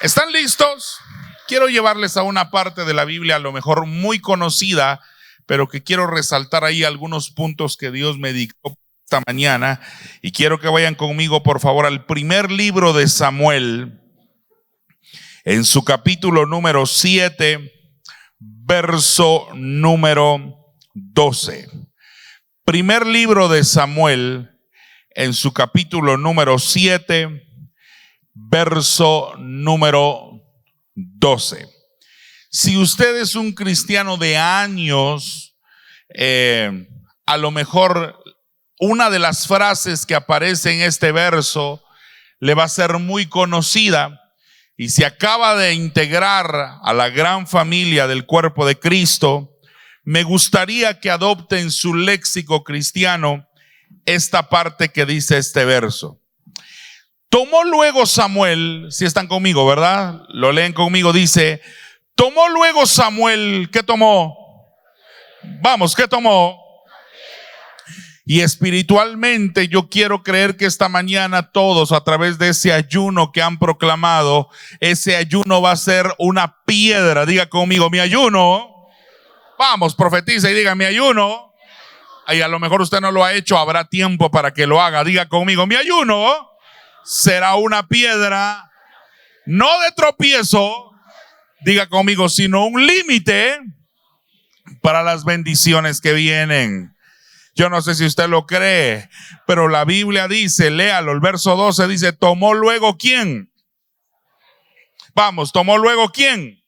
¿Están listos? Quiero llevarles a una parte de la Biblia a lo mejor muy conocida, pero que quiero resaltar ahí algunos puntos que Dios me dictó esta mañana. Y quiero que vayan conmigo, por favor, al primer libro de Samuel, en su capítulo número 7, verso número 12. Primer libro de Samuel, en su capítulo número 7, verso número 12. Si usted es un cristiano de años, a lo mejor una de las frases que aparece en este verso le va a ser muy conocida. Y si acaba de integrar a la gran familia del cuerpo de Cristo, me gustaría que adopte en su léxico cristiano esta parte que dice este verso. Tomó luego Samuel, si están conmigo, ¿verdad? Lo leen conmigo, dice, tomó luego Samuel, ¿qué tomó? Vamos, ¿qué tomó? Y espiritualmente yo quiero creer que esta mañana todos, a través de ese ayuno que han proclamado, ese ayuno va a ser una piedra. Diga conmigo, mi ayuno. Vamos, profetiza y diga, mi ayuno. Y a lo mejor usted no lo ha hecho, habrá tiempo para que lo haga. Diga conmigo, mi ayuno será una piedra, no de tropiezo, diga conmigo, sino un límite para las bendiciones que vienen. Yo no sé si usted lo cree, pero la Biblia dice, léalo, el verso 12 dice, tomó luego ¿quién? Vamos, tomó luego ¿quién?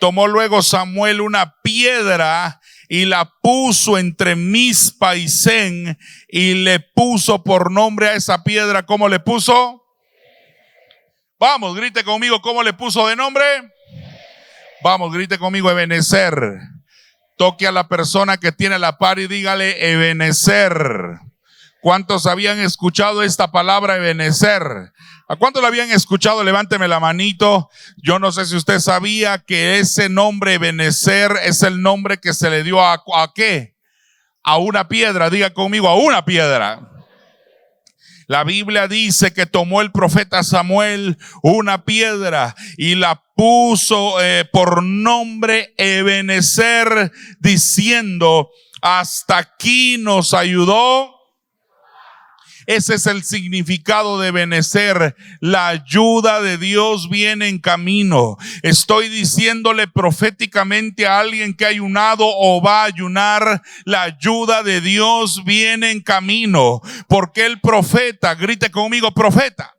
Tomó luego Samuel una piedra y la puso entre Mizpa y Sen y le puso por nombre a esa piedra. ¿Cómo le puso? Vamos, grite conmigo, ¿cómo le puso de nombre? Vamos, grite conmigo, Ebenezer. Toque a la persona que tiene la par y dígale Ebenezer. ¿Cuántos habían escuchado esta palabra Ebenezer? ¿A cuántos la habían escuchado? Levánteme la manito. Yo no sé si usted sabía que ese nombre Ebenezer es el nombre que se le dio ¿a qué? A una piedra. Diga conmigo, a una piedra. La Biblia dice que tomó el profeta Samuel una piedra y la puso por nombre Ebenezer, diciendo, hasta aquí nos ayudó. Ese es el significado de Ebenezer. La ayuda de Dios viene en camino. Estoy diciéndole proféticamente a alguien que ha ayunado o va a ayunar, la ayuda de Dios viene en camino. Porque el profeta, grite conmigo, profeta.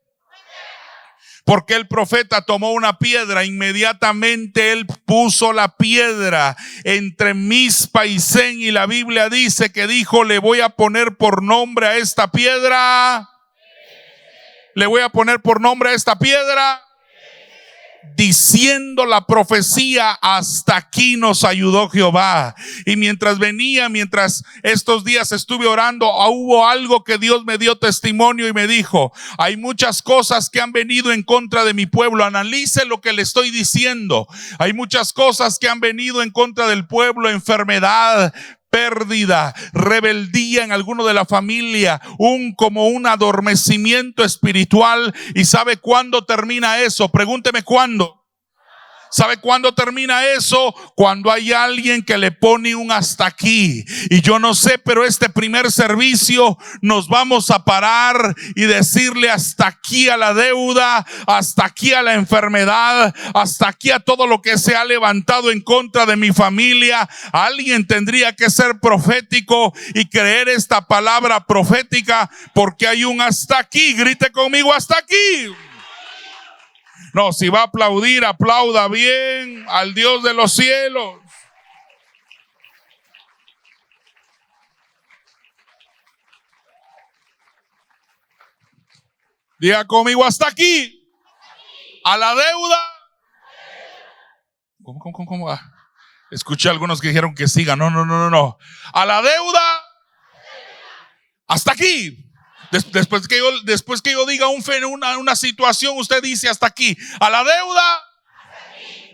Porque el profeta tomó una piedra, inmediatamente él puso la piedra entre Mizpa y Sen, y la Biblia dice que dijo, le voy a poner por nombre a esta piedra. Le voy a poner por nombre a esta piedra. Diciendo la profecía, hasta aquí nos ayudó Jehová. Y mientras estos días estuve orando, hubo algo que Dios me dio testimonio y me dijo, hay muchas cosas que han venido en contra de mi pueblo. Analice lo que le estoy diciendo. Hay muchas cosas que han venido en contra del pueblo, enfermedad, pérdida, rebeldía en alguno de la familia, como un adormecimiento espiritual. ¿Y sabe cuándo termina eso? Pregúnteme cuándo. ¿Sabe cuándo termina eso? Cuando hay alguien que le pone un hasta aquí. Y yo no sé, pero este primer servicio nos vamos a parar y decirle hasta aquí a la deuda, hasta aquí a la enfermedad, hasta aquí a todo lo que se ha levantado en contra de mi familia. Alguien tendría que ser profético y creer esta palabra profética, porque hay un hasta aquí. Grite conmigo, hasta aquí. No, si va a aplaudir, aplauda bien al Dios de los cielos. Diga conmigo, hasta aquí. A la deuda. ¿Cómo? Escuché a algunos que dijeron que siga. No. A la deuda. Hasta aquí. Después que yo diga una situación, usted dice hasta aquí. A la deuda,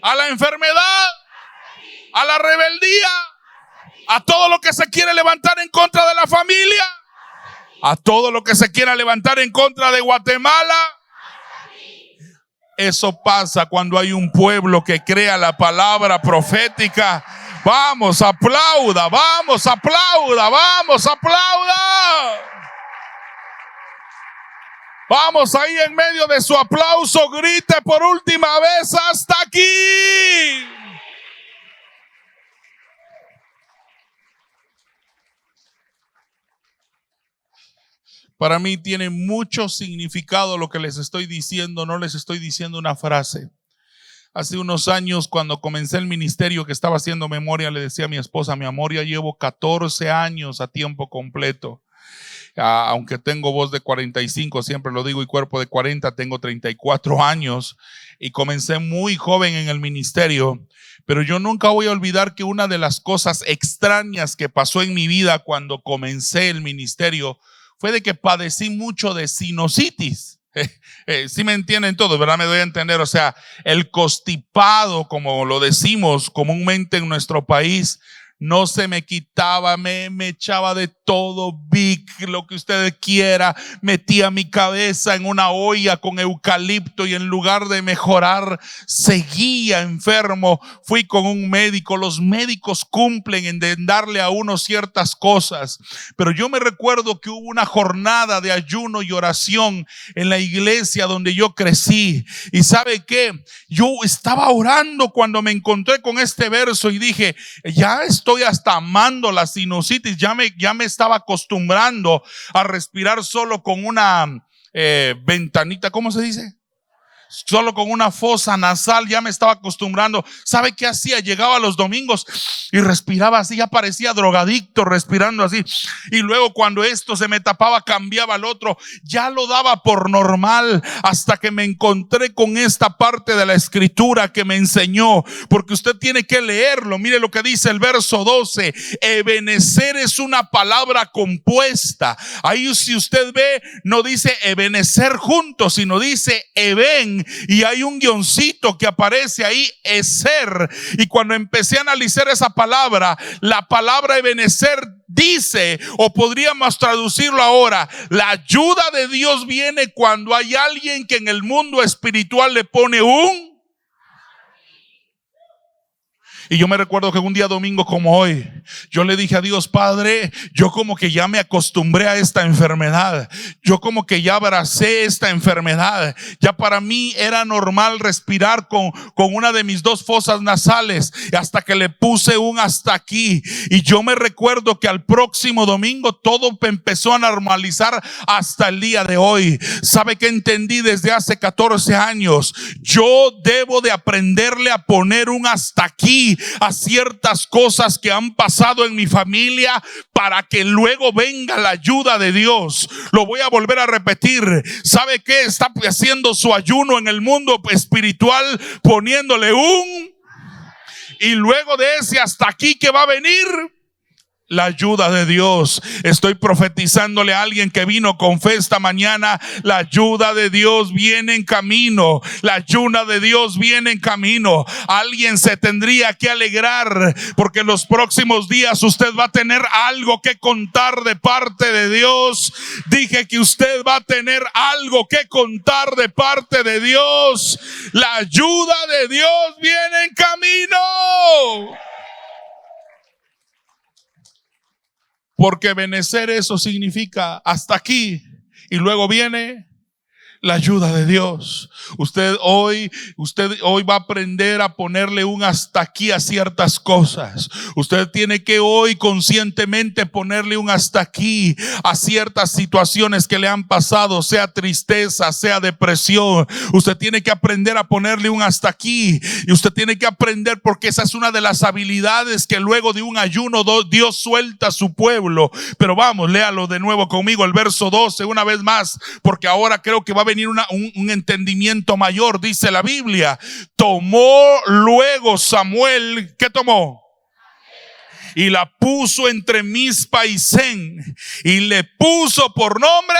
a la enfermedad, a la rebeldía, a todo lo que se quiere levantar en contra de la familia, a todo lo que se quiera levantar en contra de Guatemala, Eso pasa cuando hay un pueblo que crea la palabra profética. Vamos, aplauda, vamos, aplauda, vamos, aplauda. Vamos, ahí en medio de su aplauso, grite por última vez: hasta aquí. Para mí tiene mucho significado lo que les estoy diciendo, no les estoy diciendo una frase. Hace unos años, cuando comencé el ministerio, que estaba haciendo memoria, le decía a mi esposa: mi amor, ya llevo 14 años a tiempo completo. Aunque tengo voz de 45, siempre lo digo, y cuerpo de 40, tengo 34 años y comencé muy joven en el ministerio. Pero yo nunca voy a olvidar que una de las cosas extrañas que pasó en mi vida cuando comencé el ministerio fue de que padecí mucho de sinusitis. Si me entienden todos, ¿verdad? Me doy a entender. O sea, el constipado, como lo decimos comúnmente en nuestro país, no se me quitaba, me echaba de todo, Vic, lo que usted quiera, metía mi cabeza en una olla con eucalipto y en lugar de mejorar, seguía enfermo. Fui con un médico, los médicos cumplen en darle a uno ciertas cosas, pero yo me recuerdo que hubo una jornada de ayuno y oración en la iglesia donde yo crecí, y ¿sabe qué? Yo estaba orando cuando me encontré con este verso y dije: ya estoy hasta amando la sinusitis, ya me estaba acostumbrando a respirar solo con una ventanita, ¿cómo se dice? Solo con una fosa nasal, ya me estaba acostumbrando. ¿Sabe qué hacía? Llegaba los domingos y respiraba así, ya parecía drogadicto respirando así. Y luego cuando esto se me tapaba, cambiaba al otro. Ya lo daba por normal hasta que me encontré con esta parte de la escritura que me enseñó, porque usted tiene que leerlo. Mire lo que dice el verso 12. Ebenecer es una palabra compuesta. Ahí, si usted ve, no dice Ebenecer juntos, sino dice Eben. Y hay un guioncito que aparece ahí, Eser. Y cuando empecé a analizar esa palabra, la palabra Ebenecer dice, o podríamos traducirlo ahora: la ayuda de Dios viene cuando hay alguien que en el mundo espiritual le pone un. Y yo me recuerdo que un día domingo como hoy, yo le dije a Dios: Padre, yo como que ya me acostumbré a esta enfermedad. Yo como que ya abracé esta enfermedad. Ya para mí era normal respirar con una de mis dos fosas nasales, hasta que le puse un hasta aquí. Y yo me recuerdo que al próximo domingo todo empezó a normalizar hasta el día de hoy. ¿Sabe qué entendí desde hace 14 años? Yo debo de aprenderle a poner un hasta aquí a ciertas cosas que han pasado en mi familia, para que luego venga la ayuda de Dios. Lo voy a volver a repetir. ¿Sabe qué? Está haciendo su ayuno en el mundo espiritual, poniéndole un, y luego de ese hasta aquí que va a venir la ayuda de Dios. Estoy profetizándole a alguien que vino con fe esta mañana: la ayuda de Dios viene en camino. La ayuda de Dios viene en camino. Alguien se tendría que alegrar, porque en los próximos días usted va a tener algo que contar de parte de Dios. Dije que usted va a tener algo que contar de parte de Dios. La ayuda de Dios viene en camino. Porque benecer, eso significa hasta aquí, y luego viene la ayuda de Dios. Usted hoy va a aprender a ponerle un hasta aquí a ciertas cosas. Usted tiene que hoy conscientemente ponerle un hasta aquí a ciertas situaciones que le han pasado, sea tristeza, sea depresión. Usted tiene que aprender a ponerle un hasta aquí, y usted tiene que aprender, porque esa es una de las habilidades que luego de un ayuno Dios suelta a su pueblo. Pero vamos, léalo de nuevo conmigo, el verso 12, una vez más, porque ahora creo que va a venir un entendimiento mayor. Dice la Biblia: tomó luego Samuel, ¿qué tomó? Y la puso entre Mizpa y Sen, y le puso por nombre.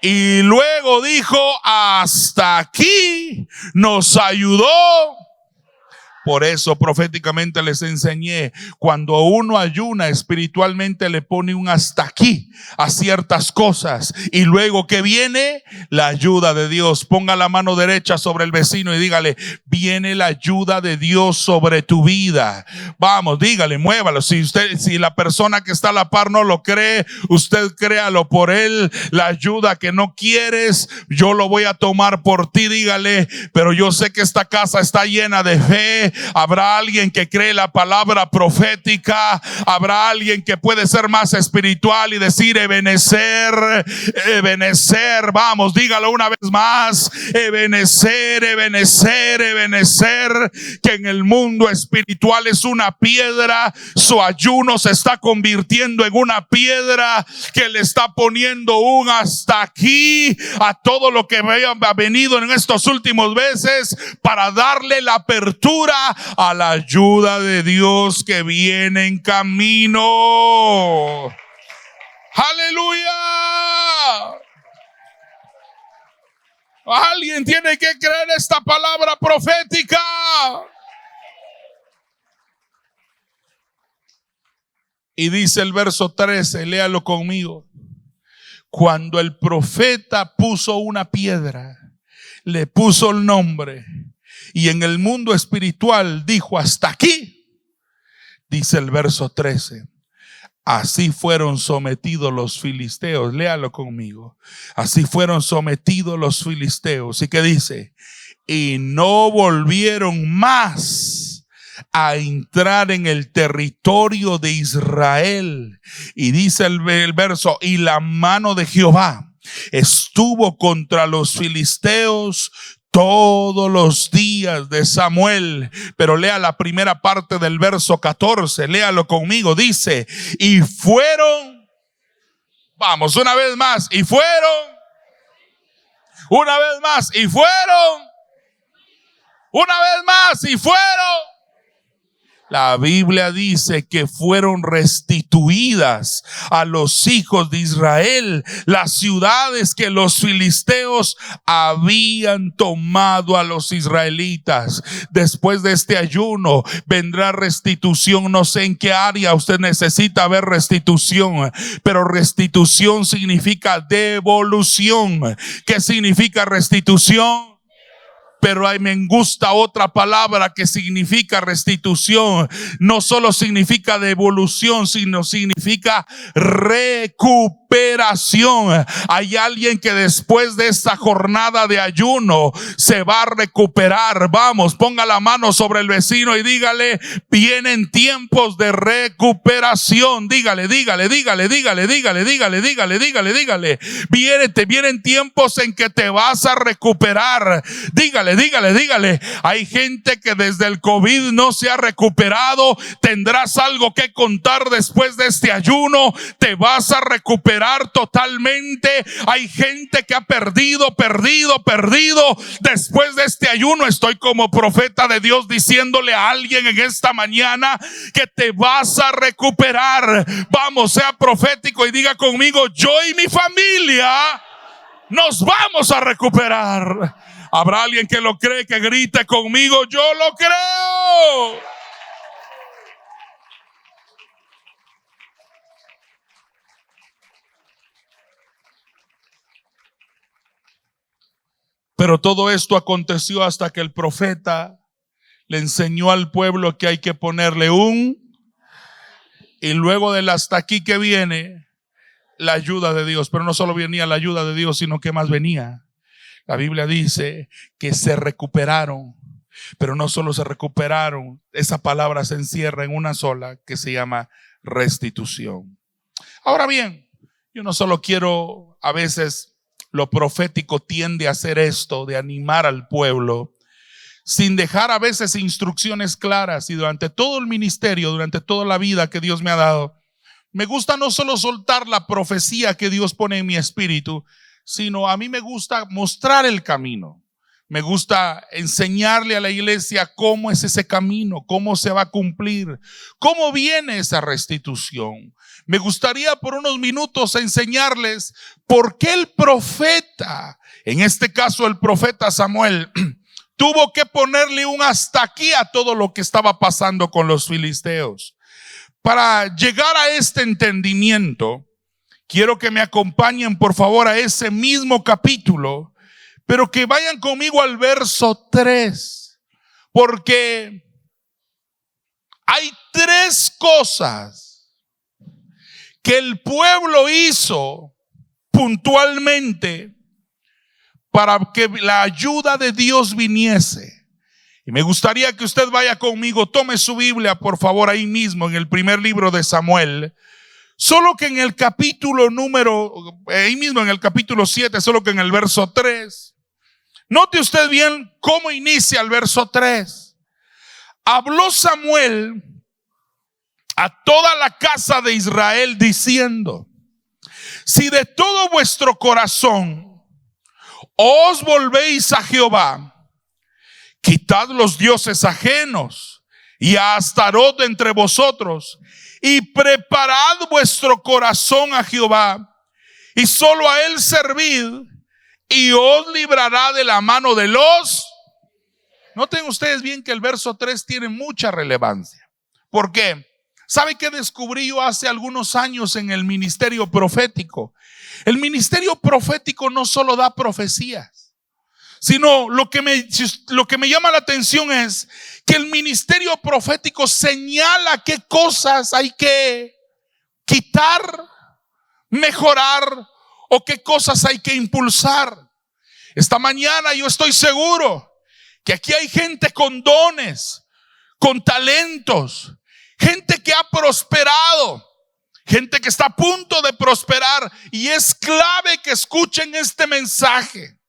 Y luego dijo: hasta aquí nos ayudó Por eso proféticamente les enseñé, cuando uno ayuna espiritualmente le pone un hasta aquí a ciertas cosas y luego que viene la ayuda de Dios. Ponga la mano derecha sobre el vecino y dígale, viene la ayuda de Dios sobre tu vida. Vamos, dígale, muévalo. Si la persona que está a la par no lo cree, usted créalo por él. La ayuda que no quieres, yo lo voy a tomar por ti. Dígale, pero yo sé que esta casa está llena de fe. Habrá alguien que cree la palabra profética. Habrá alguien que puede ser más espiritual y decir Ebenezer, Ebenezer. Vamos, dígalo una vez más. Ebenezer, Ebenezer, Ebenezer. Que en el mundo espiritual es una piedra. Su ayuno se está convirtiendo en una piedra que le está poniendo un hasta aquí a todo lo que ha venido en estos últimos meses, para darle la apertura a la ayuda de Dios que viene en camino. ¡Aleluya! Alguien tiene que creer esta palabra profética. Y dice el verso 13, léalo conmigo. Cuando el profeta puso una piedra, le puso el nombre, y en el mundo espiritual dijo hasta aquí, dice el verso 13, así fueron sometidos los filisteos. Léalo conmigo. Así fueron sometidos los filisteos. ¿Y qué dice? Y no volvieron más a entrar en el territorio de Israel. Y dice el verso, y la mano de Jehová estuvo contra los filisteos todos los días de Samuel. Pero lea la primera parte del verso 14, léalo conmigo. Dice, y fueron, vamos, una vez más, y fueron, una vez más, y fueron, una vez más, y fueron. La Biblia dice que fueron restituidas a los hijos de Israel las ciudades que los filisteos habían tomado a los israelitas. Después de este ayuno vendrá restitución. No sé en qué área usted necesita ver restitución, pero restitución significa devolución. ¿Qué significa restitución? Pero me gusta otra palabra que significa restitución. No solo significa devolución, sino significa recuperación. Hay alguien que después de esta jornada de ayuno se va a recuperar. Vamos, ponga la mano sobre el vecino y dígale, vienen tiempos de recuperación. Dígale. Vienen tiempos en que te vas a recuperar. Dígale. Hay gente que desde el COVID no se ha recuperado. Tendrás algo que contar después de este ayuno. Te vas a recuperar totalmente. Hay gente que ha perdido. Después de este ayuno estoy como profeta de Dios diciéndole a alguien en esta mañana que te vas a recuperar. Vamos, sea profético y diga conmigo, yo y mi familia nos vamos a recuperar. Habrá alguien que lo cree, que grite conmigo, yo lo creo. Pero todo esto aconteció hasta que el profeta le enseñó al pueblo que hay que ponerle y luego del hasta aquí que viene la ayuda de Dios. Pero no solo venía la ayuda de Dios, sino que más venía. La Biblia dice que se recuperaron, pero no solo se recuperaron. Esa palabra se encierra en una sola que se llama restitución. Ahora bien, yo no solo quiero, a veces lo profético tiende a hacer esto, de animar al pueblo, sin dejar a veces instrucciones claras. Y durante todo el ministerio, durante toda la vida que Dios me ha dado, me gusta no solo soltar la profecía que Dios pone en mi espíritu, sino a mí me gusta mostrar el camino. Me gusta enseñarle a la iglesia cómo es ese camino, cómo se va a cumplir, cómo viene esa restitución. Me gustaría por unos minutos enseñarles por qué el profeta, en este caso el profeta Samuel, tuvo que ponerle un hasta aquí a todo lo que estaba pasando con los filisteos. Para llegar a este entendimiento, quiero que me acompañen por favor a ese mismo capítulo, pero que vayan conmigo al verso 3, porque hay 3 cosas que el pueblo hizo puntualmente para que la ayuda de Dios viniese. Y me gustaría que usted vaya conmigo, tome su Biblia por favor ahí mismo en el primer libro de Samuel. Solo que en el capítulo ahí mismo en el capítulo 7, solo que en el verso 3. Note usted bien cómo inicia el verso 3. Habló Samuel a toda la casa de Israel diciendo: si de todo vuestro corazón os volvéis a Jehová, quitad los dioses ajenos y a Astarot de entre vosotros, y preparad vuestro corazón a Jehová, y solo a él servid, y os librará de la mano de los. Noten ustedes bien que el verso 3 tiene mucha relevancia. ¿Por qué? ¿Sabe qué descubrí yo hace algunos años en el ministerio profético? El ministerio profético no solo da profecías, sino lo que me llama la atención es que el ministerio profético señala qué cosas hay que quitar, mejorar, o qué cosas hay que impulsar. Esta mañana yo estoy seguro que aquí hay gente con dones, con talentos, gente que ha prosperado, gente que está a punto de prosperar, y es clave que escuchen este mensaje,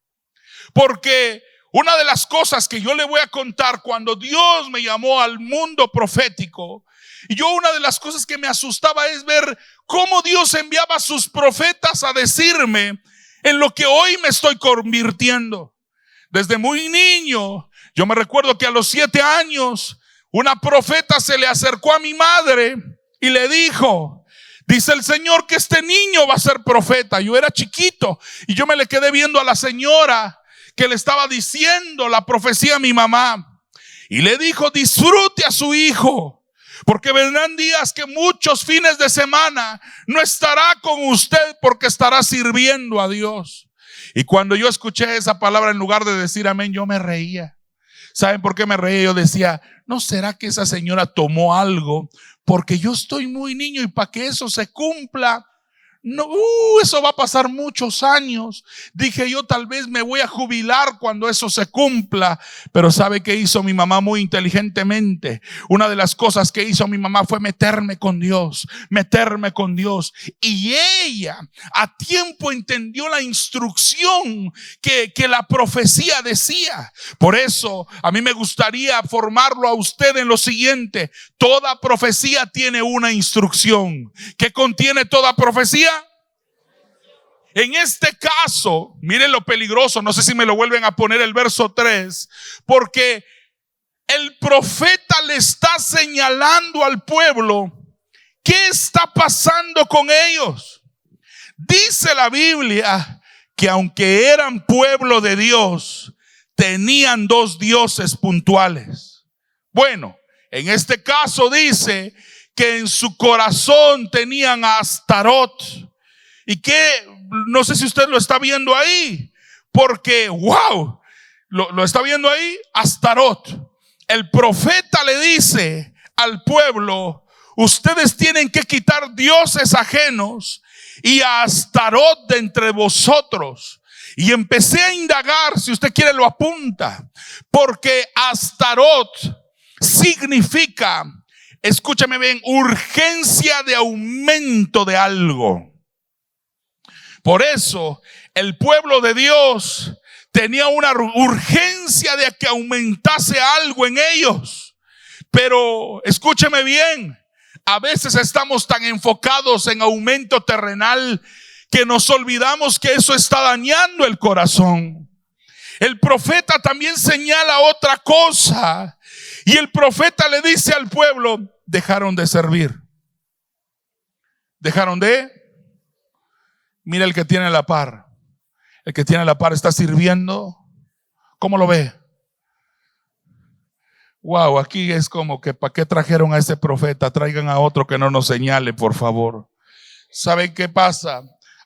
porque una de las cosas que yo le voy a contar cuando Dios me llamó al mundo profético, y yo una de las cosas que me asustaba es ver cómo Dios enviaba a sus profetas a decirme en lo que hoy me estoy convirtiendo. Desde muy niño, yo me recuerdo que a los 7 años, una profeta se le acercó a mi madre y le dijo: dice el Señor que este niño va a ser profeta. Yo era chiquito y yo me le quedé viendo a la señora que le estaba diciendo la profecía a mi mamá, y le dijo: disfrute a su hijo, porque vendrán días que muchos fines de semana no estará con usted porque estará sirviendo a Dios. Y cuando yo escuché esa palabra, en lugar de decir amén, yo me reía. ¿Saben por qué me reía? Yo decía: ¿no será que esa señora tomó algo? Porque yo estoy muy niño y para que eso se cumpla, no, eso va a pasar muchos años. Dije yo, tal vez me voy a jubilar cuando eso se cumpla. Pero ¿sabe qué hizo mi mamá muy inteligentemente? Una de las cosas que hizo mi mamá fue meterme con Dios. Y ella a tiempo entendió la instrucción que la profecía decía. Por eso a mí me gustaría formarlo a usted en lo siguiente: toda profecía tiene una instrucción. ¿Qué contiene toda profecía? En este caso, miren lo peligroso, no sé si me lo vuelven a poner el verso 3, porque el profeta le está señalando al pueblo qué está pasando con ellos. Dice la Biblia que aunque eran pueblo de Dios, tenían 2 dioses puntuales. Bueno, en este caso dice que en su corazón tenían a Astarot. Y que no sé si usted lo está viendo ahí, porque wow, lo está viendo ahí. Astarot. El profeta le dice al pueblo: ustedes tienen que quitar dioses ajenos y a Astarot de entre vosotros. Y empecé a indagar, si usted quiere lo apunta, porque Astarot significa, escúchame bien, urgencia de aumento de algo. Por eso el pueblo de Dios tenía una urgencia de que aumentase algo en ellos. Pero escúcheme bien, a veces estamos tan enfocados en aumento terrenal que nos olvidamos que eso está dañando el corazón. El profeta también señala otra cosa, y el profeta le dice al pueblo: dejaron de servir. Dejaron de. Mira el que tiene a la par. El que tiene a la par está sirviendo. ¿Cómo lo ve? Wow, aquí es como que ¿para qué trajeron a ese profeta? Traigan a otro que no nos señale, por favor. ¿Saben qué pasa?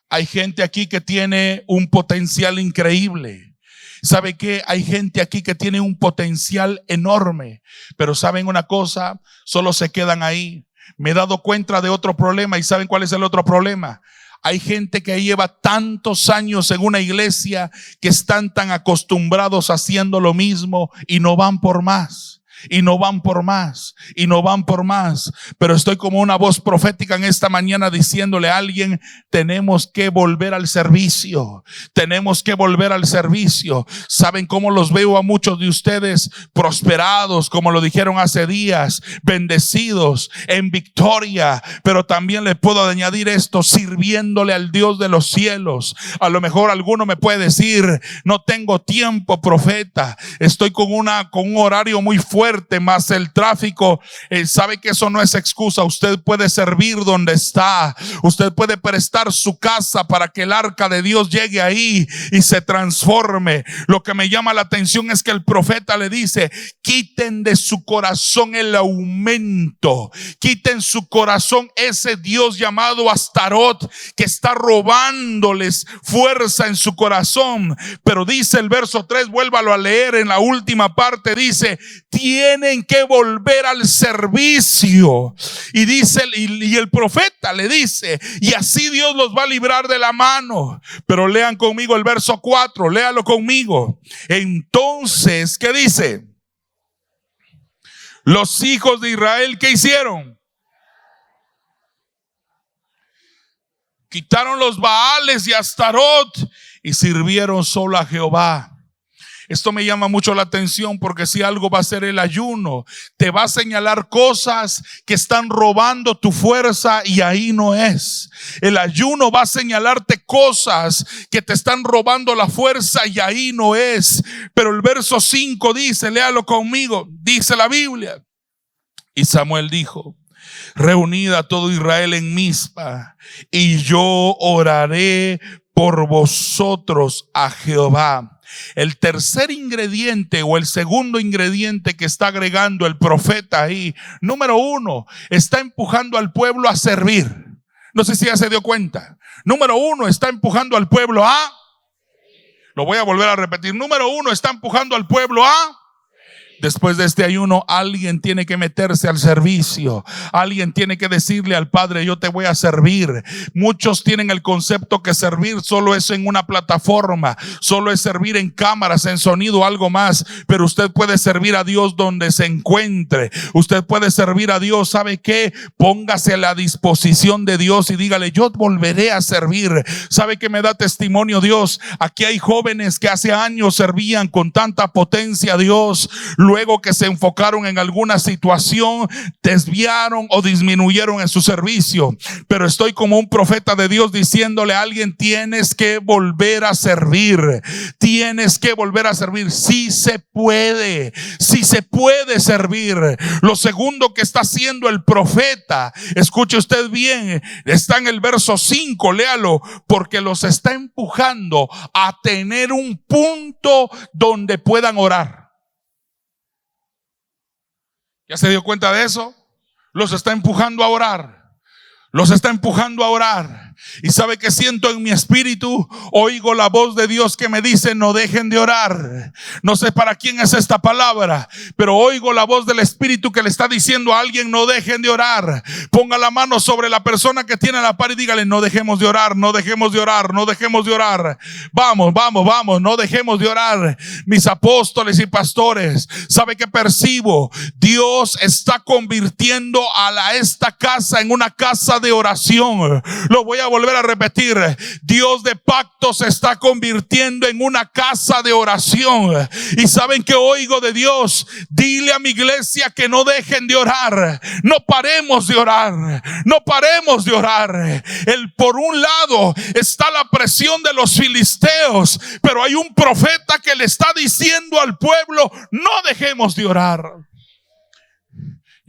Hay gente aquí que tiene un potencial increíble. ¿Sabe qué? Hay gente aquí que tiene un potencial enorme, pero ¿saben una cosa? Solo se quedan ahí. Me he dado cuenta de otro problema, y ¿saben cuál es el otro problema? Hay gente que lleva tantos años en una iglesia que están tan acostumbrados haciendo lo mismo y no van por más. Y no van por más, y no van por más. Pero estoy como una voz profética en esta mañana diciéndole a alguien: tenemos que volver al servicio. Tenemos que volver al servicio. ¿Saben cómo los veo a muchos de ustedes? Prosperados, como lo dijeron hace días, bendecidos, en victoria. Pero también le puedo añadir esto: sirviéndole al Dios de los cielos. A lo mejor alguno me puede decir: no tengo tiempo, profeta. Estoy con un horario muy fuerte, más el tráfico. Sabe que eso no es excusa. Usted puede servir donde está. Usted puede prestar su casa para que el arca de Dios llegue ahí y se transforme. Lo que me llama la atención es que el profeta le dice: quiten de su corazón el aumento, quiten su corazón ese Dios llamado Astarot que está robándoles fuerza en su corazón. Pero dice el verso 3, vuélvalo a leer en la última parte, dice: tienen que volver al servicio. Y dice, y el profeta le dice: y así Dios los va a librar de la mano. Pero lean conmigo el verso 4, léalo conmigo. Entonces, ¿qué dice? Los hijos de Israel, ¿qué hicieron? Quitaron los Baales y Astarot y sirvieron solo a Jehová. Esto me llama mucho la atención, porque si algo va a ser el ayuno, te va a señalar cosas que están robando tu fuerza, y ahí no es. El ayuno va a señalarte cosas que te están robando la fuerza, y ahí no es. Pero el verso 5 dice, léalo conmigo, dice la Biblia: y Samuel dijo: reunid a todo Israel en Mizpa, y yo oraré por vosotros a Jehová. El tercer ingrediente, o el segundo ingrediente que está agregando el profeta ahí, número 1, está empujando al pueblo a servir. No sé si ya se dio cuenta. Número 1, está empujando al pueblo a... Lo voy a volver a repetir. Número 1, está empujando al pueblo a... Después de este ayuno, alguien tiene que meterse al servicio. Alguien tiene que decirle al Padre: yo te voy a servir. Muchos tienen el concepto que servir solo es en una plataforma, solo es servir en cámaras, en sonido, algo más. Pero usted puede servir a Dios donde se encuentre. Usted puede servir a Dios. ¿Sabe qué? Póngase a la disposición de Dios y dígale: yo volveré a servir. ¿Sabe qué me da testimonio Dios? Aquí hay jóvenes que hace años servían con tanta potencia a Dios. Luego que se enfocaron en alguna situación, desviaron o disminuyeron en su servicio. Pero estoy como un profeta de Dios diciéndole a alguien: tienes que volver a servir. Tienes que volver a servir. Sí se puede servir. Lo segundo que está haciendo el profeta, escuche usted bien, está en el verso 5, léalo: porque los está empujando a tener un punto donde puedan orar. ¿Ya se dio cuenta de eso? Los está empujando a orar. Los está empujando a orar. Y sabe que siento en mi espíritu, oigo la voz de Dios que me dice: no dejen de orar. No sé para quién es esta palabra, pero oigo la voz del Espíritu que le está diciendo a alguien: no dejen de orar. Ponga la mano sobre la persona que tiene a la par y dígale: no dejemos de orar, no dejemos de orar, no dejemos de orar. Vamos, vamos, vamos, no dejemos de orar. Mis apóstoles y pastores, ¿sabe qué percibo? Dios está convirtiendo a esta casa en una casa de oración. Lo voy a volver a repetir: Dios de pacto se está convirtiendo en una casa de oración. Y saben que oigo de Dios: dile a mi iglesia que no dejen de orar. No paremos de orar, no paremos de orar. Por un lado está la presión de los filisteos, pero hay un profeta que le está diciendo al pueblo: no dejemos de orar.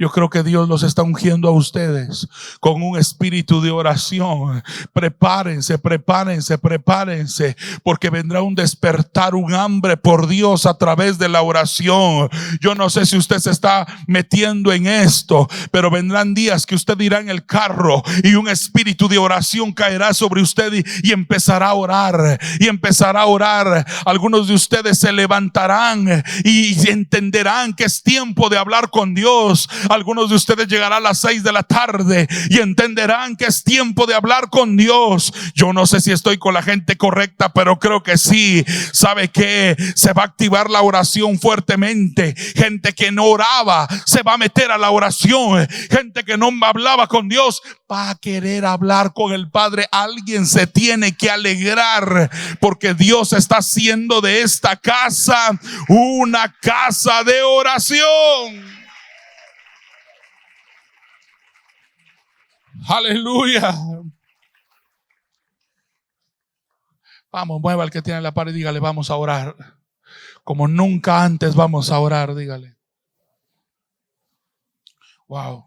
Yo creo que Dios los está ungiendo a ustedes con un espíritu de oración. Prepárense, prepárense, prepárense, porque vendrá un despertar, un hambre por Dios a través de la oración. Yo no sé si usted se está metiendo en esto, pero vendrán días que usted irá en el carro y un espíritu de oración caerá sobre usted y empezará a orar, y empezará a orar. Algunos de ustedes se levantarán y entenderán que es tiempo de hablar con Dios. Algunos de ustedes llegarán a las 6 de la tarde y entenderán que es tiempo de hablar con Dios. Yo no sé si estoy con la gente correcta, pero creo que sí. ¿Sabe qué? Se va a activar la oración fuertemente. Gente que no oraba se va a meter a la oración. Gente que no hablaba con Dios va a querer hablar con el Padre. Alguien se tiene que alegrar porque Dios está haciendo de esta casa una casa de oración. Aleluya. Vamos, mueva al que tiene la pared y dígale: vamos a orar como nunca antes. Vamos a orar, dígale. Wow.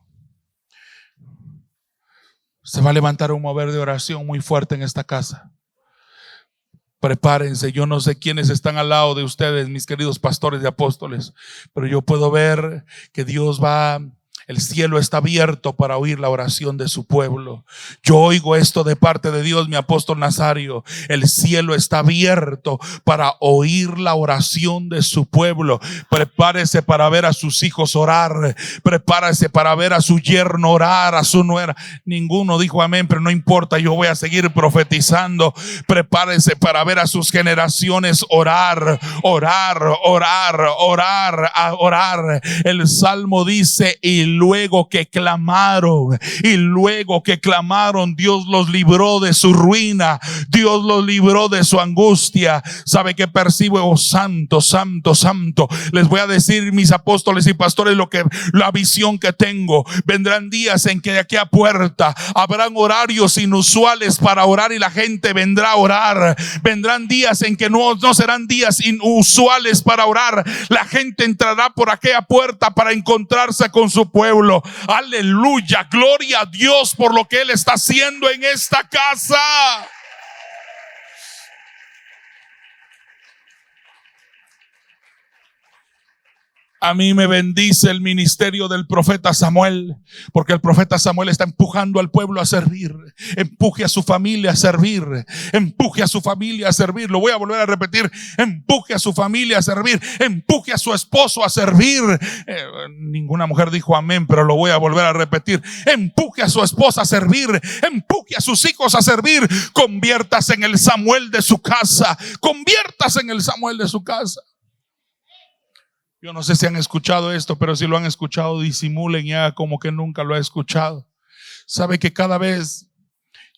Se va a levantar un mover de oración muy fuerte en esta casa. Prepárense. Yo no sé quiénes están al lado de ustedes, mis queridos pastores y apóstoles, pero yo puedo ver que Dios va. El cielo está abierto para oír la oración de su pueblo. Yo oigo esto de parte de Dios, mi apóstol Nazario. El cielo está abierto para oír la oración de su pueblo. Prepárese para ver a sus hijos orar. Prepárese para ver a su yerno orar, a su nuera. Ninguno dijo amén, pero no importa, yo voy a seguir profetizando. Prepárese para ver a sus generaciones orar, orar, orar, orar, orar. El Salmo dice: y luego que clamaron, Dios los libró de su ruina, Dios los libró de su angustia. ¿Sabe qué percibo? Oh, santo, santo, santo. Les voy a decir, mis apóstoles y pastores, la visión que tengo. Vendrán días en que de aquí a puerta habrán horarios inusuales para orar y la gente vendrá a orar. Vendrán días en que no serán días inusuales para orar. La gente entrará por aquella puerta para encontrarse con su pueblo. Aleluya, gloria a Dios por lo que Él está haciendo en esta casa. A mí me bendice el ministerio del profeta Samuel, porque el profeta Samuel está empujando al pueblo a servir. Empuje a su familia a servir. Empuje a su familia a servir. Lo voy a volver a repetir. Empuje a su familia a servir. Empuje a su esposo a servir. Ninguna mujer dijo amén, pero lo voy a volver a repetir. Empuje a su esposa a servir. Empuje a sus hijos a servir. Conviértase en el Samuel de su casa. Conviértase en el Samuel de su casa. Yo no sé si han escuchado esto, pero si lo han escuchado, disimulen y hagan como que nunca lo he escuchado. Sabe que cada vez,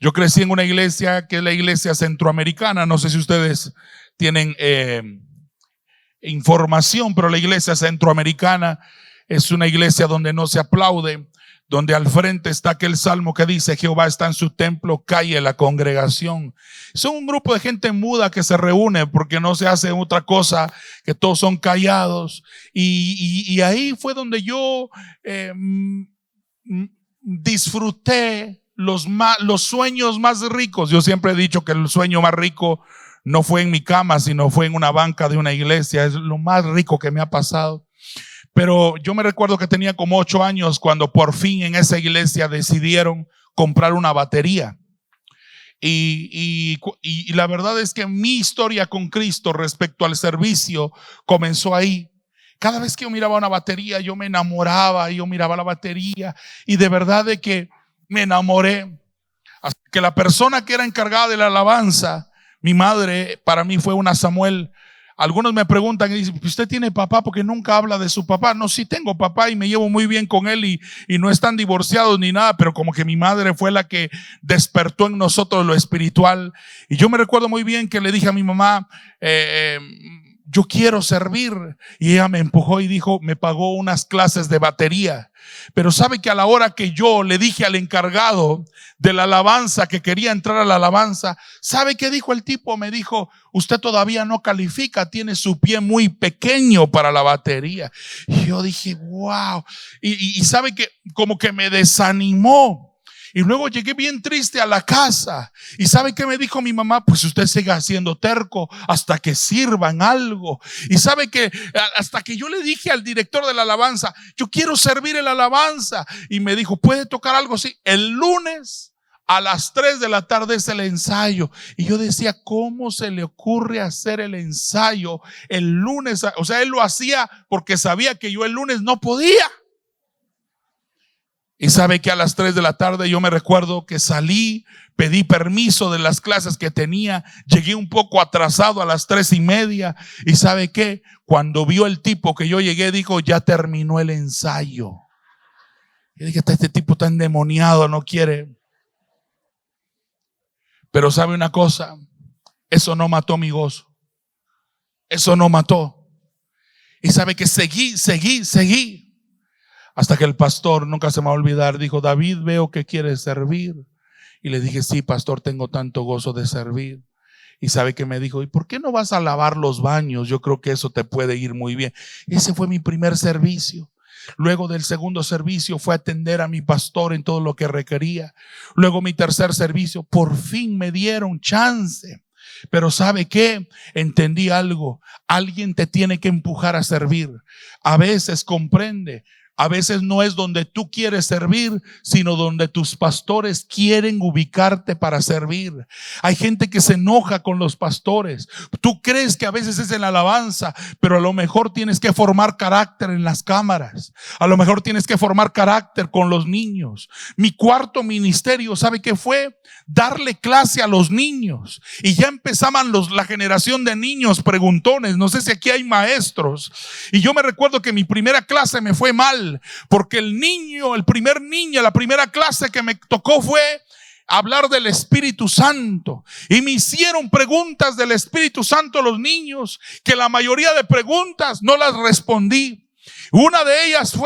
yo crecí en una iglesia que es la iglesia centroamericana. No sé si ustedes tienen información, pero la iglesia centroamericana es una iglesia donde no se aplaude, donde al frente está aquel salmo que dice: Jehová está en su templo, calle la congregación. Son un grupo de gente muda que se reúne porque no se hace otra cosa, que todos son callados. Y ahí fue donde yo disfruté los sueños más ricos. Yo siempre he dicho que el sueño más rico no fue en mi cama, sino fue en una banca de una iglesia. Es lo más rico que me ha pasado. Pero yo me recuerdo que tenía como 8 años cuando por fin en esa iglesia decidieron comprar una batería. Y la verdad es que mi historia con Cristo respecto al servicio comenzó ahí. Cada vez que yo miraba una batería, yo me enamoraba. Yo miraba la batería y de verdad de que me enamoré. Hasta que la persona que era encargada de la alabanza, mi madre, para mí fue una Samuel. Algunos me preguntan y dicen: ¿usted tiene papá? Porque nunca habla de su papá. No, sí tengo papá y me llevo muy bien con él y no están divorciados ni nada, pero como que mi madre fue la que despertó en nosotros lo espiritual. Y yo me recuerdo muy bien que le dije a mi mamá, yo quiero servir. Y ella me empujó y dijo, me pagó unas clases de batería. Pero sabe que a la hora que yo le dije al encargado de la alabanza que quería entrar a la alabanza, ¿sabe qué dijo el tipo? Me dijo, usted todavía no califica, tiene su pie muy pequeño para la batería. Y yo dije, wow. Y sabe que como que me desanimó. Y luego llegué bien triste a la casa. ¿Y sabe qué me dijo mi mamá? Pues usted siga siendo terco hasta que sirvan algo. Y sabe que hasta que yo le dije al director de la alabanza, yo quiero servir en la alabanza. Y me dijo, ¿puede tocar algo? Sí. El lunes a las 3 de la tarde es el ensayo. Y yo decía, ¿cómo se le ocurre hacer el ensayo el lunes? O sea, él lo hacía porque sabía que yo el lunes no podía. Y sabe que a las 3 de la tarde yo me recuerdo que salí, pedí permiso de las clases que tenía, llegué un poco atrasado a las 3:30. Y sabe que cuando vio el tipo que yo llegué, dijo, ya terminó el ensayo. Y dije, este tipo está endemoniado, no quiere. Pero sabe una cosa, eso no mató mi gozo. Eso no mató. Y sabe que seguí. Hasta que el pastor, nunca se me va a olvidar, dijo, David, veo que quieres servir. Y le dije, sí, pastor, tengo tanto gozo de servir. Y sabe que me dijo, ¿y por qué no vas a lavar los baños? Yo creo que eso te puede ir muy bien. Ese fue mi primer servicio. Luego del segundo servicio fue atender a mi pastor en todo lo que requería. Luego mi tercer servicio, por fin me dieron chance. Pero ¿sabe qué? Entendí algo. Alguien te tiene que empujar a servir. A veces comprende. A veces no es donde tú quieres servir, sino donde tus pastores quieren ubicarte para servir. Hay gente que se enoja con los pastores. Tú crees que a veces es en la alabanza, pero a lo mejor tienes que formar carácter en las cámaras. A lo mejor tienes que formar carácter con los niños. Mi cuarto ministerio, ¿sabe qué fue? Darle clase a los niños. Y ya empezaban la generación de niños preguntones. No sé si aquí hay maestros. Y yo me recuerdo que mi primera clase me fue mal. Porque la primera clase que me tocó fue hablar del Espíritu Santo. Y me hicieron preguntas del Espíritu Santo los niños, que la mayoría de preguntas no las respondí. Una de ellas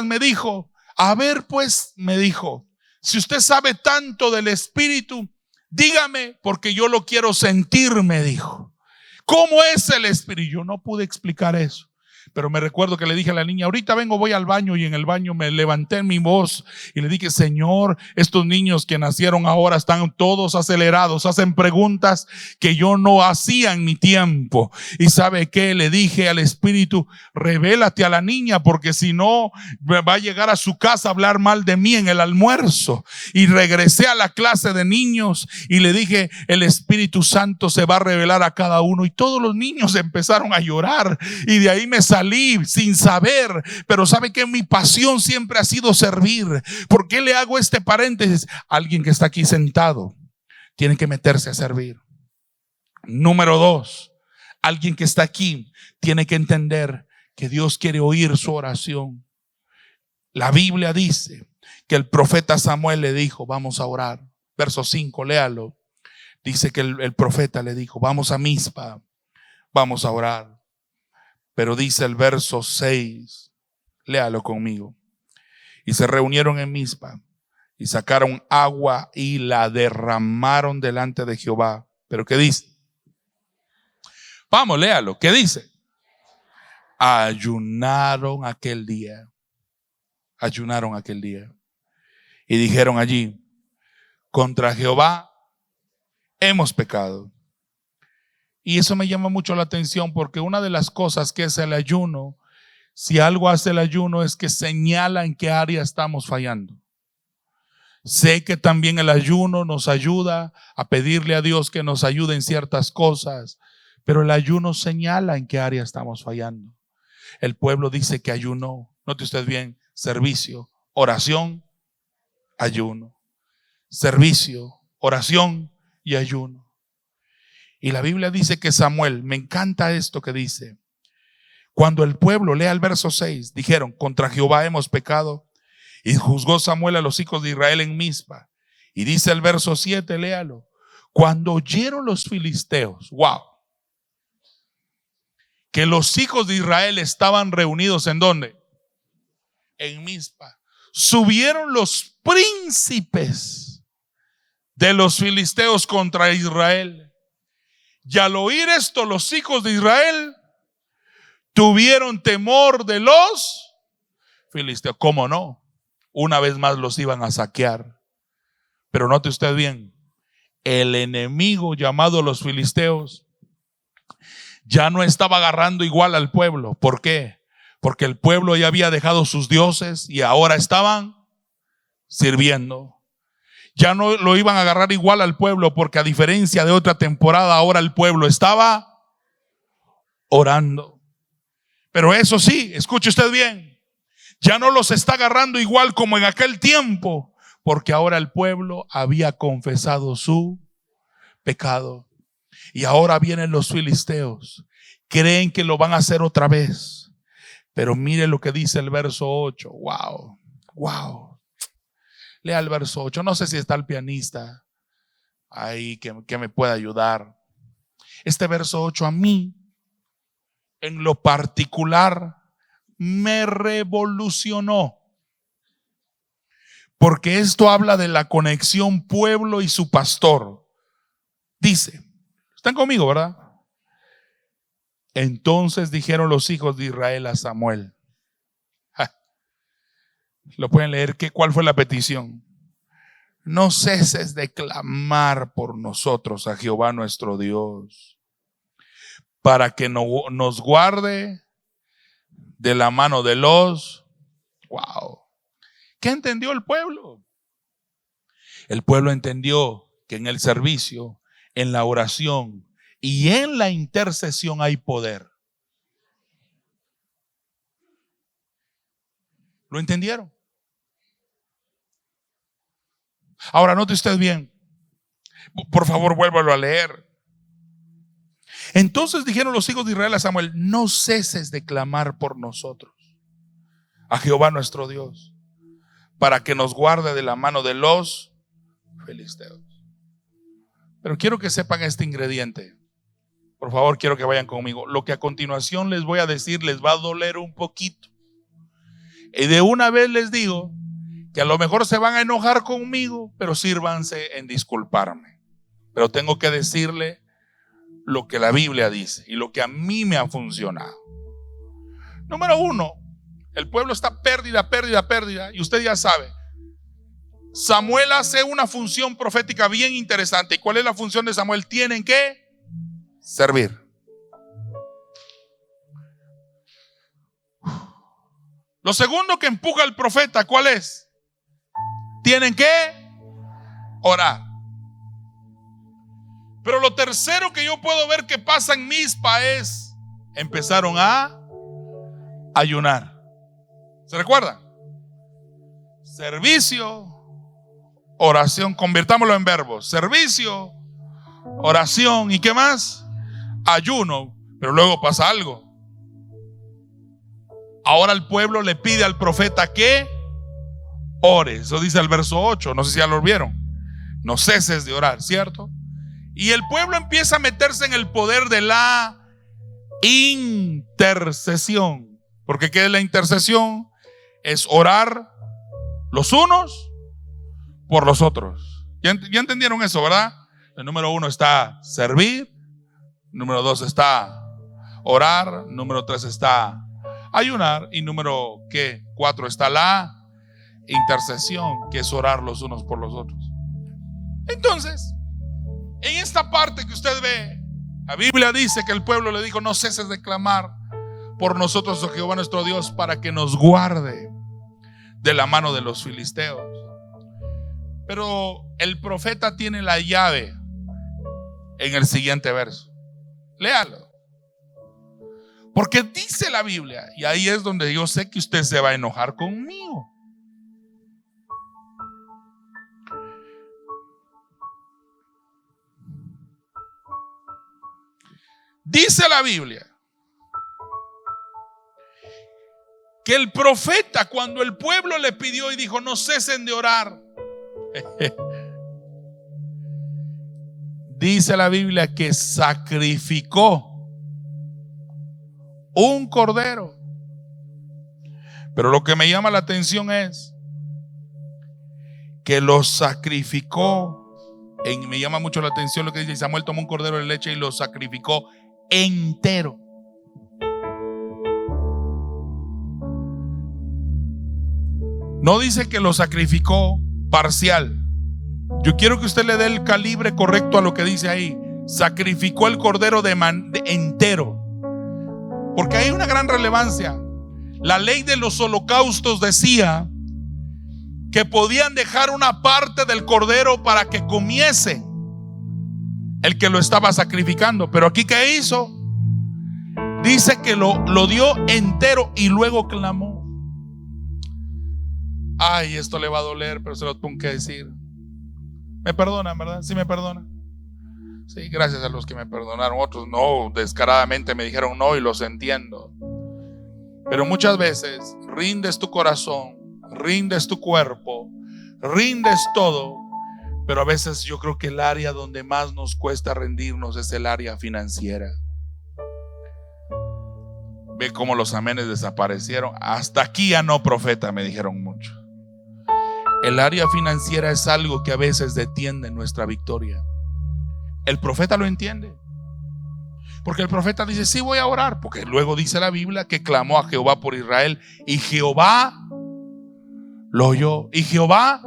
me dijo, a ver pues, me dijo, si usted sabe tanto del Espíritu, dígame, porque yo lo quiero sentir, me dijo. ¿Cómo es el Espíritu? Yo no pude explicar eso. Pero me recuerdo que le dije a la niña, ahorita vengo, voy al baño. Y en el baño me levanté en mi voz y le dije, Señor, estos niños que nacieron ahora están todos acelerados, hacen preguntas que yo no hacía en mi tiempo. Y ¿sabe qué? Le dije al Espíritu, revélate a la niña, porque si no va a llegar a su casa a hablar mal de mí en el almuerzo. Y regresé a la clase de niños y le dije, el Espíritu Santo se va a revelar a cada uno. Y todos los niños empezaron a llorar y de ahí me salí sin saber, pero sabe que mi pasión siempre ha sido servir. ¿Por qué le hago este paréntesis? Alguien que está aquí sentado tiene que meterse a servir. Número 2, alguien que está aquí tiene que entender que Dios quiere oír su oración. La Biblia dice que el profeta Samuel le dijo, vamos a orar. Verso 5, léalo. Dice que el profeta le dijo, vamos a Mizpa, vamos a orar. Pero dice el verso 6, léalo conmigo. Y se reunieron en Mizpa y sacaron agua y la derramaron delante de Jehová. ¿Pero qué dice? Vamos, léalo. ¿Qué dice? Ayunaron aquel día. Ayunaron aquel día. Y dijeron allí, contra Jehová hemos pecado. Y eso me llama mucho la atención, porque una de las cosas que es el ayuno, si algo hace el ayuno, es que señala en qué área estamos fallando. Sé que también el ayuno nos ayuda a pedirle a Dios que nos ayude en ciertas cosas, pero el ayuno señala en qué área estamos fallando. El pueblo dice que ayunó. Note usted bien, servicio, oración, ayuno. Servicio, oración y ayuno. Y la Biblia dice que Samuel, me encanta esto que dice, cuando el pueblo, lea el verso 6, dijeron, contra Jehová hemos pecado, y juzgó Samuel a los hijos de Israel en Mizpa. Y dice el verso 7, léalo, cuando oyeron los filisteos, wow, que los hijos de Israel estaban reunidos ¿en dónde? En Mizpa. Subieron los príncipes de los filisteos contra Israel. Y al oír esto, los hijos de Israel tuvieron temor de los filisteos. ¿Cómo no? Una vez más los iban a saquear. Pero note usted bien, el enemigo llamado los filisteos ya no estaba agarrando igual al pueblo. ¿Por qué? Porque el pueblo ya había dejado sus dioses y ahora estaban sirviendo. Ya no lo iban a agarrar igual al pueblo, porque a diferencia de otra temporada, ahora el pueblo estaba orando. Pero eso sí, escuche usted bien, ya no los está agarrando igual como en aquel tiempo, porque ahora el pueblo había confesado su pecado. Y ahora vienen los filisteos, creen que lo van a hacer otra vez. Pero mire lo que dice el verso 8. Wow, wow. Lea el verso 8. No sé si está el pianista ahí que me pueda ayudar. Este verso 8 a mí, en lo particular, me revolucionó. Porque esto habla de la conexión pueblo y su pastor. Dice, están conmigo, ¿verdad? Entonces dijeron los hijos de Israel a Samuel. Lo pueden leer. ¿Cuál fue la petición? No ceses de clamar por nosotros a Jehová nuestro Dios, para que nos guarde de la mano de los. Wow. ¿Qué entendió el pueblo? El pueblo entendió que en el servicio, en la oración y en la intercesión hay poder. ¿Lo entendieron? Ahora note usted bien. Por favor, vuélvalo a leer. Entonces dijeron los hijos de Israel a Samuel: no ceses de clamar por nosotros a Jehová nuestro Dios, para que nos guarde de la mano de los filisteos. Pero quiero que sepan este ingrediente. Por favor, quiero que vayan conmigo. Lo que a continuación les voy a decir les va a doler un poquito. Y de una vez les digo que a lo mejor se van a enojar conmigo, pero sírvanse en disculparme. Pero tengo que decirle lo que la Biblia dice y lo que a mí me ha funcionado. Número uno, el pueblo está pérdida, y usted ya sabe. Samuel hace una función profética bien interesante. ¿Y cuál es la función de Samuel? Tienen que servir. Lo segundo que empuja al profeta, ¿cuál es? Tienen que orar. Pero lo tercero que yo puedo ver que pasa en Mizpa es: empezaron a ayunar. ¿Se recuerdan? Servicio, oración. Convirtámoslo en verbos. Servicio, oración, ¿y qué más? Ayuno. Pero luego pasa algo. Ahora el pueblo le pide al profeta que ore. Eso dice el verso 8. No sé si ya lo vieron. No ceses de orar, ¿cierto? Y el pueblo empieza a meterse en el poder de la intercesión. Porque ¿qué es la intercesión? Es orar los unos por los otros. ¿Ya entendieron eso, verdad? El número 1 está servir. Número 2 está orar. Número 3 está ayunar. Y número 4 está la intercesión, que es orar los unos por los otros. Entonces, en esta parte que usted ve, la Biblia dice que el pueblo le dijo: no ceses de clamar por nosotros, oh Jehová nuestro Dios, para que nos guarde de la mano de los filisteos. Pero el profeta tiene la llave en el siguiente verso. Léalo. Porque dice la Biblia, y ahí es donde yo sé que usted se va a enojar conmigo. Dice la Biblia que el profeta, cuando el pueblo le pidió y dijo: no cesen de orar, dice la Biblia que sacrificó Un cordero. Pero lo que me llama la atención es que lo sacrificó. Me llama mucho la atención lo que dice: Samuel tomó un cordero de leche y lo sacrificó entero. No dice que lo sacrificó parcial. Yo quiero que usted le dé el calibre correcto a lo que dice ahí. Sacrificó el cordero de entero. Porque hay una gran relevancia. La ley de los holocaustos decía que podían dejar una parte del cordero para que comiese el que lo estaba sacrificando. Pero aquí, ¿qué hizo? Dice que lo dio entero y luego clamó. Ay, esto le va a doler, pero se lo tengo que decir. Me perdonan, ¿verdad? Sí me perdonan. Sí, gracias a los que me perdonaron. Otros no, descaradamente me dijeron no, y los entiendo. Pero muchas veces rindes tu corazón, rindes tu cuerpo, rindes todo. Pero a veces yo creo que el área donde más nos cuesta rendirnos es el área financiera. Ve cómo los amenes desaparecieron. Hasta aquí ya no, profeta, me dijeron mucho. El área financiera es algo que a veces detiene nuestra victoria. El profeta lo entiende, porque el profeta dice: sí, voy a orar, porque luego dice la Biblia que clamó a Jehová por Israel y Jehová lo oyó. Y Jehová,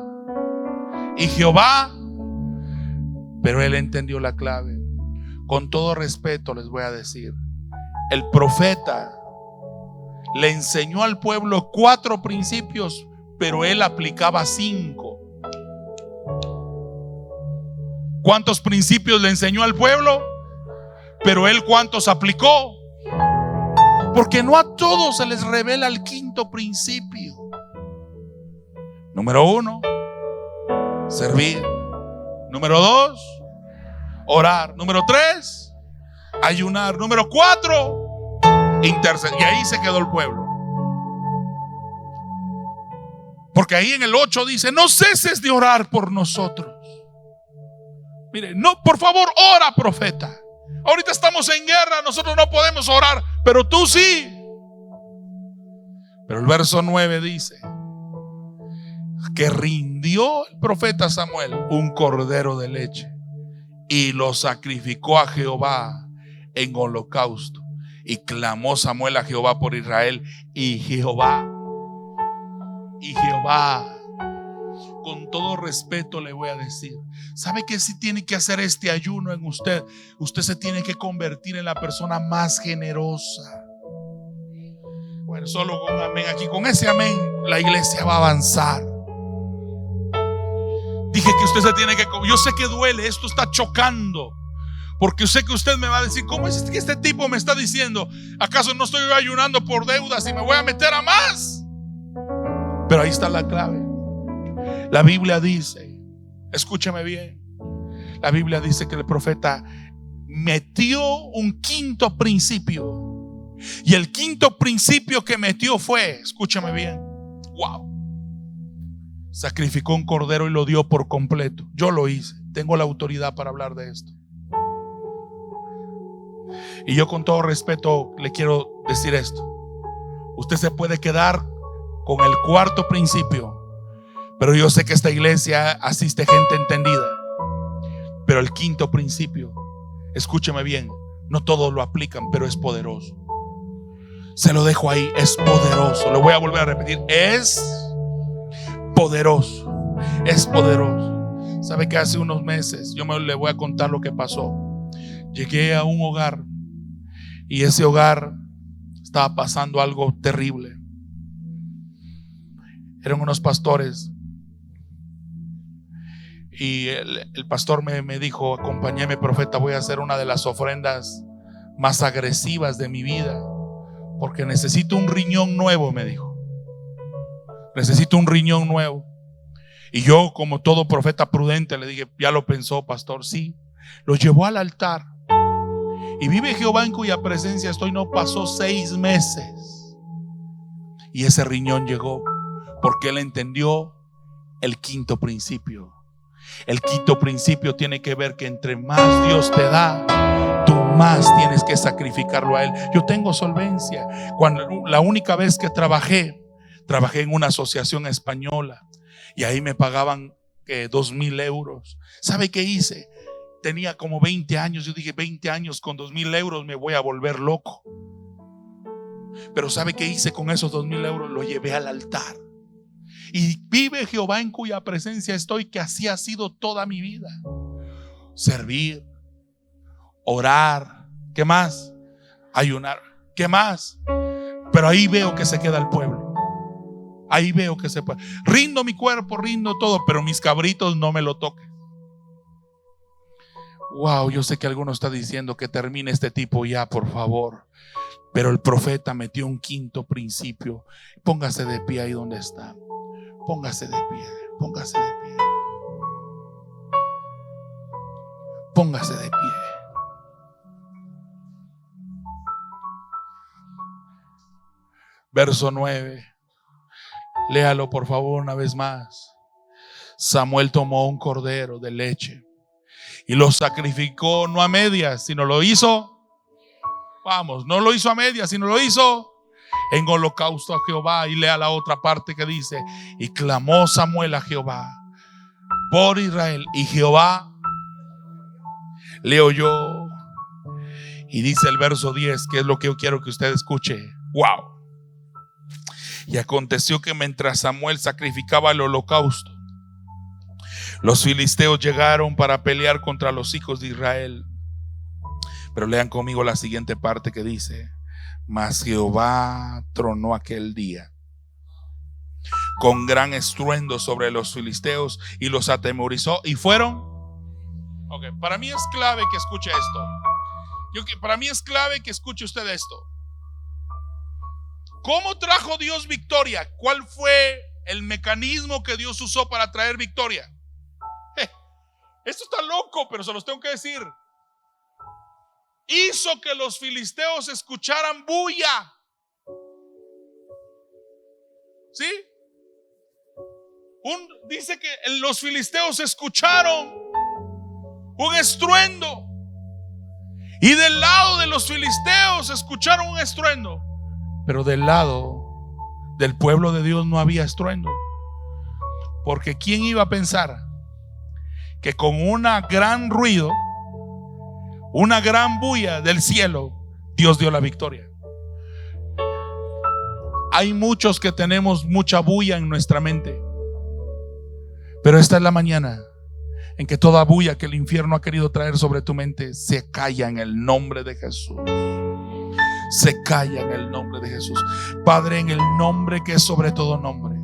pero él entendió la clave. Con todo respeto les voy a decir, el profeta le enseñó al pueblo 4 principios, pero él aplicaba 5. ¿Cuántos principios le enseñó al pueblo? Pero él, ¿cuántos aplicó? Porque no a todos se les revela el 5.º principio. Número 1, servir. Número 2, orar. Número 3, ayunar. Número 4, interceder. Y ahí se quedó el pueblo. Porque ahí en el 8 dice: no ceses de orar por nosotros. Mire, no, por favor, ora, profeta. Ahorita estamos en guerra, nosotros no podemos orar, pero tú sí. Pero el verso 9 dice que rindió el profeta Samuel un cordero de leche y lo sacrificó a Jehová en holocausto. Y clamó Samuel a Jehová por Israel, y Jehová, con todo respeto le voy a decir, ¿sabe que si tiene que hacer este ayuno en usted? Usted se tiene que convertir en la persona más generosa. Bueno, solo con un amén aquí. Con ese amén la iglesia va a avanzar. Dije que usted se tiene que... Yo sé que duele, esto está chocando, porque yo sé que usted me va a decir: ¿cómo es que este tipo me está diciendo? ¿Acaso no estoy ayunando por deudas y me voy a meter a más? Pero ahí está la clave. La Biblia dice, escúchame bien, la Biblia dice que el profeta metió un 5.º principio. Y el 5.º principio que metió fue, escúchame bien, wow, sacrificó un cordero y lo dio por completo. Yo lo hice, tengo la autoridad para hablar de esto. Y yo, con todo respeto, le quiero decir esto: usted se puede quedar con el 4.º principio, pero yo sé que esta iglesia asiste gente entendida. Pero el 5.º principio, escúcheme bien, no todos lo aplican, pero es poderoso. Se lo dejo ahí, es poderoso. Lo voy a volver a repetir: es poderoso. Es poderoso. Sabe que hace unos meses, le voy a contar lo que pasó. Llegué a un hogar y ese hogar estaba pasando algo terrible. Eran unos pastores y el pastor me dijo: acompáñame, profeta, voy a hacer una de las ofrendas más agresivas de mi vida, porque necesito un riñón nuevo, me dijo. Necesito un riñón nuevo. Y yo, como todo profeta prudente, le dije: ¿ya lo pensó, pastor? Sí. Lo llevó al altar. Y vive Jehová en cuya presencia estoy, no pasó 6 meses y ese riñón llegó, porque él entendió el 5.º principio. El 5.º principio tiene que ver que entre más Dios te da, tú más tienes que sacrificarlo a Él. Yo tengo solvencia. La única vez que trabajé en una asociación española y ahí me pagaban 2,000 euros. ¿Sabe qué hice? Tenía como 20 años. Yo dije, 20 años con 2,000 euros me voy a volver loco. Pero ¿sabe qué hice con esos 2,000 euros? Lo llevé al altar. Y vive Jehová en cuya presencia estoy, que así ha sido toda mi vida. Servir, orar, ¿qué más? Ayunar, ¿qué más? Pero ahí veo que se queda el pueblo. Ahí veo que se puede. Rindo mi cuerpo, rindo todo, pero mis cabritos no me lo toquen. Wow, yo sé que alguno está diciendo que termine este tipo ya, por favor. Pero el profeta metió un quinto principio. Póngase de pie ahí donde está. Póngase de pie, póngase de pie. Póngase de pie. Verso 9. Léalo por favor una vez más. Samuel tomó un cordero de leche y lo sacrificó no a medias, sino lo hizo. Vamos, no lo hizo a medias, sino lo hizo en holocausto a Jehová. Y lea la otra parte que dice: y clamó Samuel a Jehová por Israel, y Jehová le oyó. Y dice el verso 10, que es lo que yo quiero que usted escuche. Wow. Y aconteció que mientras Samuel sacrificaba el holocausto, los filisteos llegaron para pelear contra los hijos de Israel. Pero lean conmigo la siguiente parte que dice: mas Jehová tronó aquel día con gran estruendo sobre los filisteos y los atemorizó y fueron. Okay, para mí es clave que escuche esto. Para mí es clave que escuche usted esto. ¿Cómo trajo Dios victoria? ¿Cuál fue el mecanismo que Dios usó para traer victoria? Esto está loco, pero se los tengo que decir. Hizo que los filisteos escucharan bulla. ¿Sí? Dice que los filisteos escucharon un estruendo. Y del lado de los filisteos escucharon un estruendo. Pero del lado del pueblo de Dios no había estruendo. Porque ¿quién iba a pensar que con una gran ruido, una gran bulla del cielo, Dios dio la victoria? Hay muchos que tenemos mucha bulla en nuestra mente, pero esta es la mañana en que toda bulla que el infierno ha querido traer sobre tu mente se calla en el nombre de Jesús. Se calla en el nombre de Jesús. Padre, en el nombre que es sobre todo nombre,